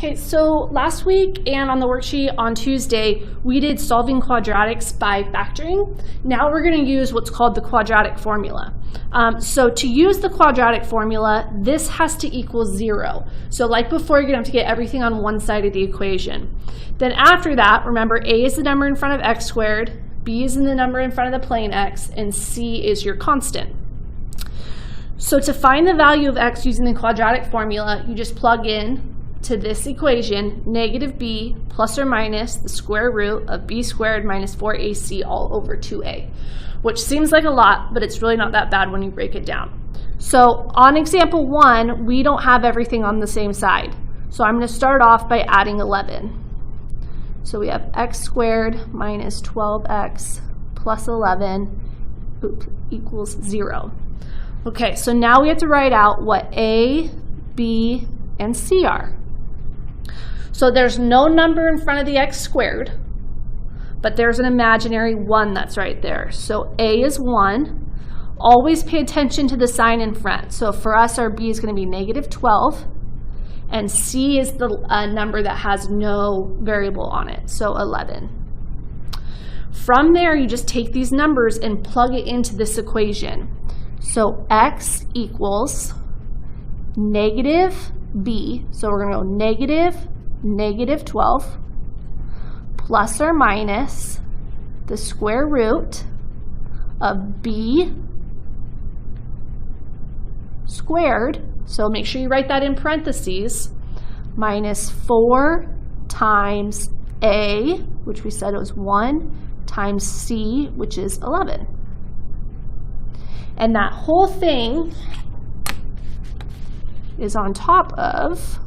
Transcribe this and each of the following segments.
Okay, so last week and on the worksheet on Tuesday, we did solving quadratics by factoring. Now we're going to use what's called the quadratic formula. So to use the quadratic formula, this has to equal 0. So like before, you're going to have to get everything on one side of the equation. Then after that, remember, a is the number in front of x squared, b is the number in front of the plane x, and c is your constant. So to find the value of x using the quadratic formula, you just plug in to this equation, negative b plus or minus the square root of b squared minus 4ac all over 2a, which seems like a lot, but it's really not that bad when you break it down. So on example 1, we don't have everything on the same side. So I'm going to start off by adding 11. So we have x squared minus 12x plus 11 equals 0. Okay, so now we have to write out what a, b, and c are. So there's no number in front of the x squared, but there's an imaginary 1 that's right there. So a is 1. Always pay attention to the sign in front. So for us, our b is going to be negative 12, and c is the number that has no variable on it, so 11. From there, you just take these numbers and plug it into this equation. So x equals negative b, so we're going to go negative 12 plus or minus the square root of b squared, so make sure you write that in parentheses, minus 4 times a, which we said was 1, times c, which is 11. And that whole thing is on top of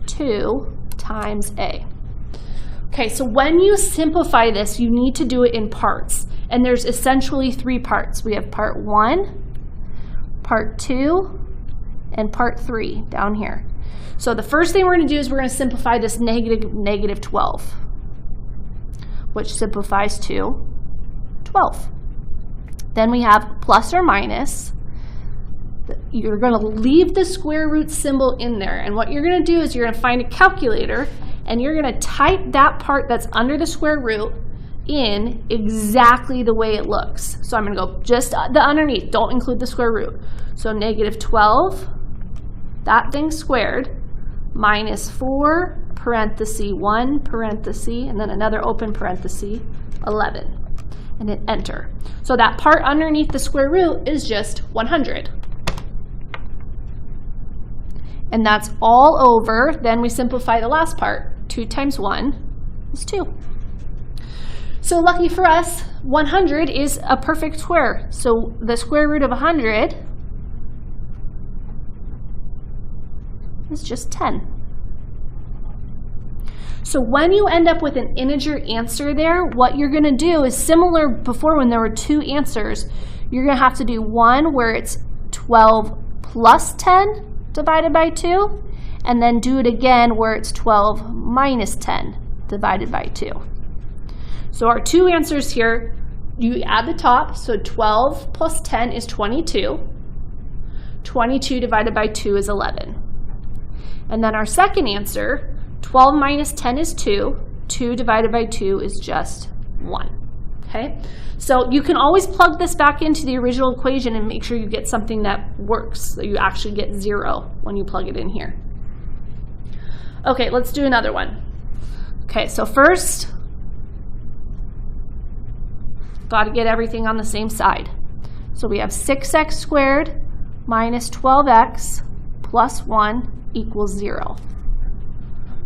2 times a. Okay, so when you simplify this, you need to do it in parts. And there's essentially 3 parts. We have part 1, part 2, and part 3 down here. So the first thing we're going to do is we're going to simplify this negative 12, which simplifies to 12. Then we have plus or minus. You're going to leave the square root symbol in there, and what you're going to do is you're going to find a calculator and you're going to type that part that's under the square root in exactly the way it looks. So I'm going to go just the underneath, don't include the square root. So negative 12, that thing squared, minus 4 parenthesis 1 parenthesis, and then another open parenthesis, 11, and hit enter. So that part underneath the square root is just 100. And that's all over. Then we simplify the last part. 2 times 1 is 2. So lucky for us, 100 is a perfect square. So the square root of 100 is just 10. So when you end up with an integer answer there, what you're going to do is similar before when there were 2 answers. You're going to have to do one where it's 12 plus 10 divided by 2, and then do it again where it's 12 minus 10 divided by 2. So our 2 answers here, you add the top, so 12 plus 10 is 22. 22 divided by 2 is 11. And then our second answer, 12 minus 10 is 2. 2 divided by 2 is just 1. Okay? So you can always plug this back into the original equation and make sure you get something that works, so you actually get 0 when you plug it in here. Okay, let's do another one. Okay, so first, got to get everything on the same side. So we have 6x squared minus 12x plus 1 equals 0.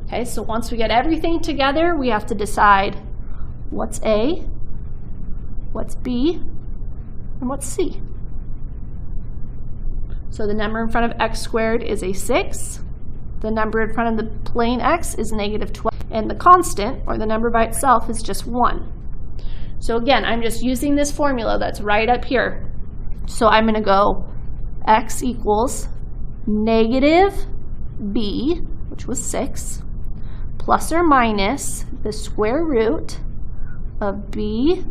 Okay, so once we get everything together, we have to decide what's a, what's b, and what's c. So the number in front of x squared is a 6. The number in front of the plane x is negative 12. And the constant, or the number by itself, is just 1. So again, I'm just using this formula that's right up here. So I'm going to go x equals negative b, which was 6, plus or minus the square root of b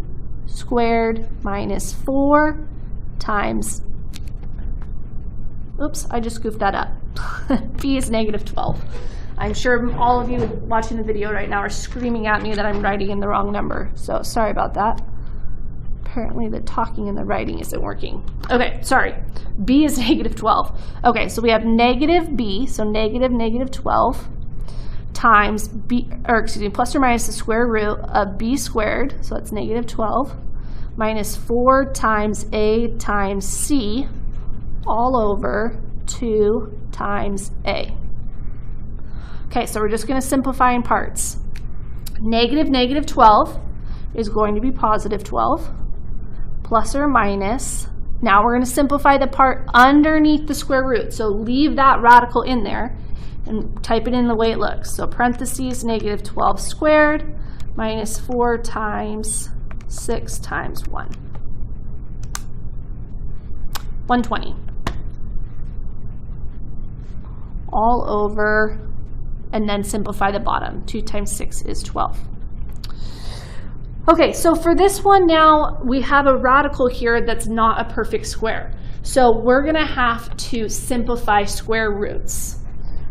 squared minus 4 times, oops, I just goofed that up, B is negative 12. I'm sure all of you watching the video right now are screaming at me that I'm writing in the wrong number. So sorry about that. Apparently the talking and the writing isn't working. Okay, sorry. B is negative 12. Okay, so we have negative B, so negative 12 times B, or excuse me, plus or minus the square root of B squared, so that's negative 12, minus 4 times A times C, all over 2 times A. Okay, so we're just going to simplify in parts. Negative 12 is going to be positive 12, plus or minus. Now we're going to simplify the part underneath the square root, so leave that radical in there and type it in the way it looks. So parentheses, negative 12 squared minus 4 times 6 times 1. 120. All over, and then simplify the bottom. 2 times 6 is 12. Okay, so for this one now, we have a radical here that's not a perfect square. So we're going to have to simplify square roots.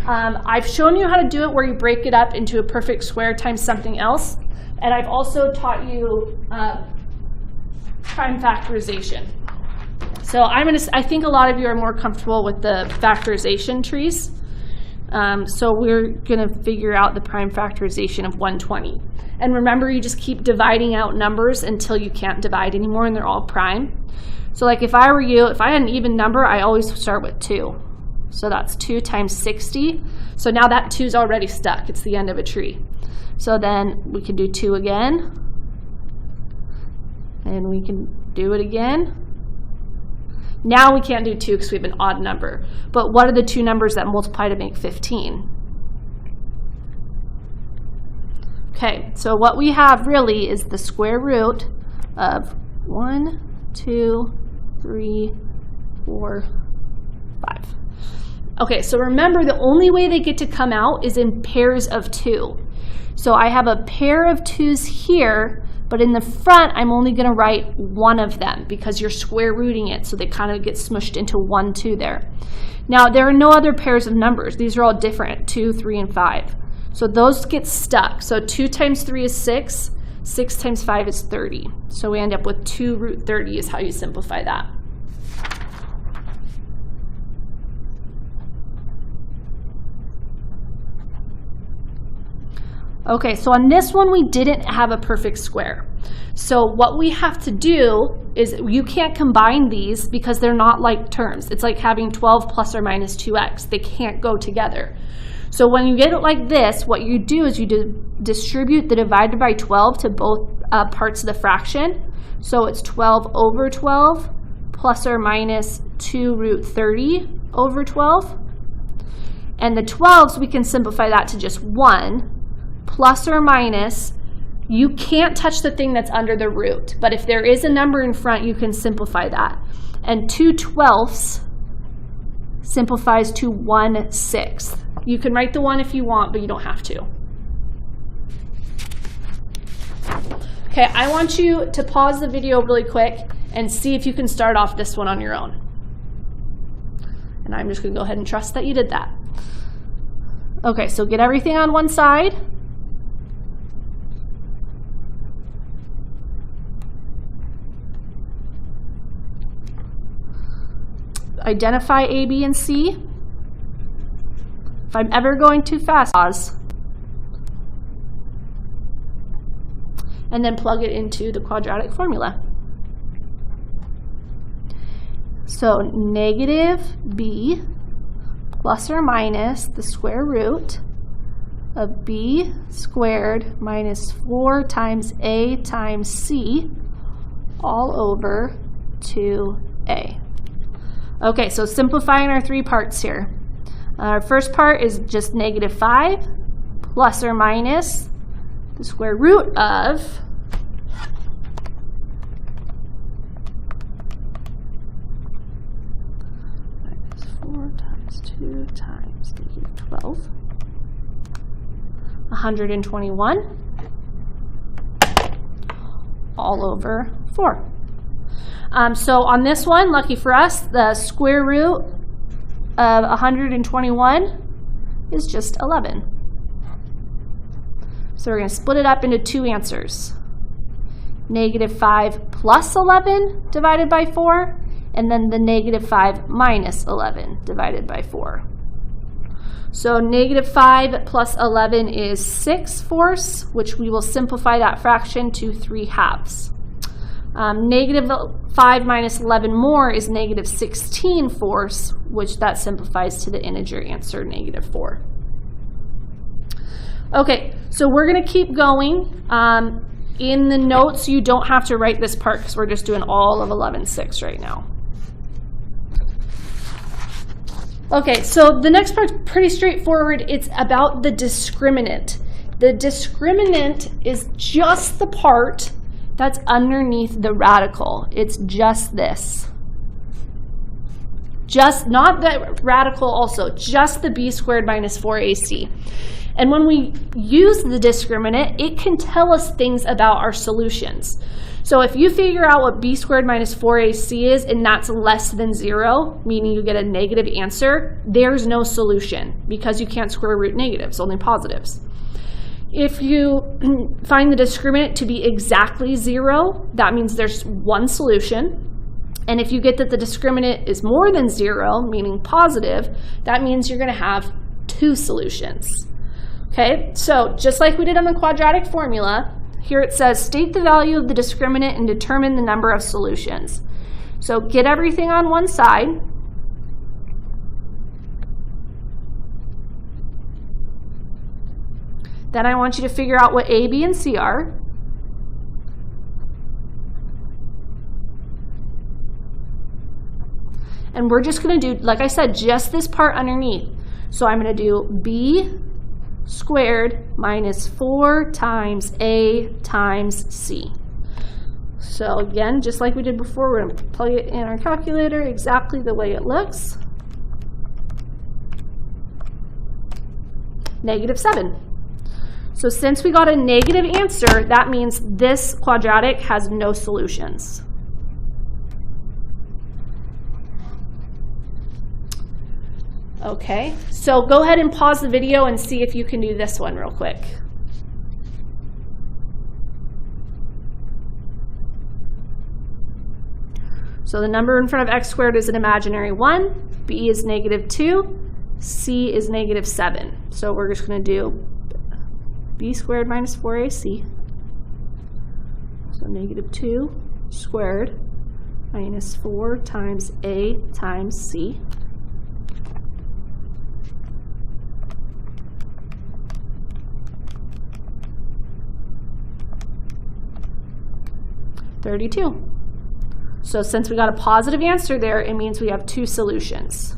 I've shown you how to do it where you break it up into a perfect square times something else. And I've also taught you prime factorization. So I think a lot of you are more comfortable with the factorization trees. So we're going to figure out the prime factorization of 120. And remember, you just keep dividing out numbers until you can't divide anymore and they're all prime. So like if I were you, if I had an even number, I always start with 2. So that's 2 times 60. So now that 2 is already stuck. It's the end of a tree. So then we can do 2 again. And we can do it again. Now we can't do 2 because we have an odd number. But what are the 2 numbers that multiply to make 15? Okay, so what we have really is the square root of 1, 2, 3, 4, 5. Okay, so remember the only way they get to come out is in pairs of 2. So I have a pair of 2's here, but in the front I'm only going to write one of them because you're square rooting it, so they kind of get smushed into 1, 2 there. Now there are no other pairs of numbers. These are all different, 2, 3, and 5. So those get stuck. So 2 times 3 is 6. 6 times 5 is 30. So we end up with 2 root 30 is how you simplify that. Okay, so on this one we didn't have a perfect square. So what we have to do is you can't combine these because they're not like terms. It's like having 12 plus or minus 2x. They can't go together. So when you get it like this, what you do is you distribute the divided by 12 to both parts of the fraction. So it's 12 over 12 plus or minus 2 root 30 over 12. And the 12s, we can simplify that to just 1 plus or minus. You can't touch the thing that's under the root, but if there is a number in front, you can simplify that. And 2 twelfths simplifies to 1/6. You can write the 1 if you want, but you don't have to. Okay, I want you to pause the video really quick and see if you can start off this one on your own. And I'm just going to go ahead and trust that you did that. Okay, so get everything on one side. Identify A, B, and C. If I'm ever going too fast, pause. And then plug it into the quadratic formula. So negative B plus or minus the square root of B squared minus 4 times A times C all over 2A. Okay, so simplifying our 3 parts here. Our first part is just negative 5 plus or minus the square root of 4 times 2 times negative 12. 121 all over 4. So on this one, lucky for us, the square root of 121 is just 11. So we're going to split it up into two answers. -5 plus 11 divided by 4, and then the -5 minus 11 divided by 4. So -5 plus 11 is 6/4, which we will simplify that fraction to 3/2. -5 minus 11 more is -16/4, which that simplifies to the integer answer, -4. Okay, so we're going to keep going. In the notes, you don't have to write this part because we're just doing all of 11/6 right now. Okay, so the next part's pretty straightforward. It's about the discriminant. The discriminant is just the part that's underneath the radical. It's just this. Just, not the radical also, just the b squared minus 4ac. And when we use the discriminant, it can tell us things about our solutions. So if you figure out what b squared minus 4ac is, and that's less than 0, meaning you get a negative answer, there's no solution because you can't square root negatives, only positives. If you find the discriminant to be exactly 0, that means there's one solution. And if you get that the discriminant is more than 0, meaning positive, that means you're going to have two solutions. Okay, so just like we did on the quadratic formula, here it says state the value of the discriminant and determine the number of solutions. So get everything on one side. Then I want you to figure out what A, B, and C are. And we're just going to do, like I said, just this part underneath. So I'm going to do b squared minus 4 times a times c. So again, just like we did before, we're going to plug it in our calculator exactly the way it looks. -7. So since we got a negative answer, that means this quadratic has no solutions. Okay, so go ahead and pause the video and see if you can do this one real quick. So the number in front of x squared is an imaginary 1, b is -2, c is -7. So we're just going to do b squared minus 4ac. So -2 squared minus 4 times a times c. $32. So since we got a positive answer there, it means we have two solutions.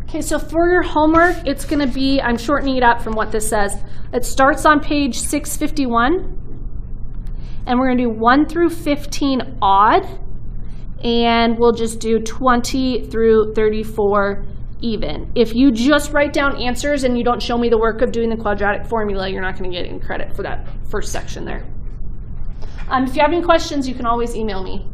Okay, so for your homework, it's going to be, I'm shortening it up from what this says. It starts on page 651, and we're going to do 1 through 15 odd, and we'll just do 20 through 34 even. If you just write down answers and you don't show me the work of doing the quadratic formula, you're not going to get any credit for that first section there. If you have any questions, you can always email me.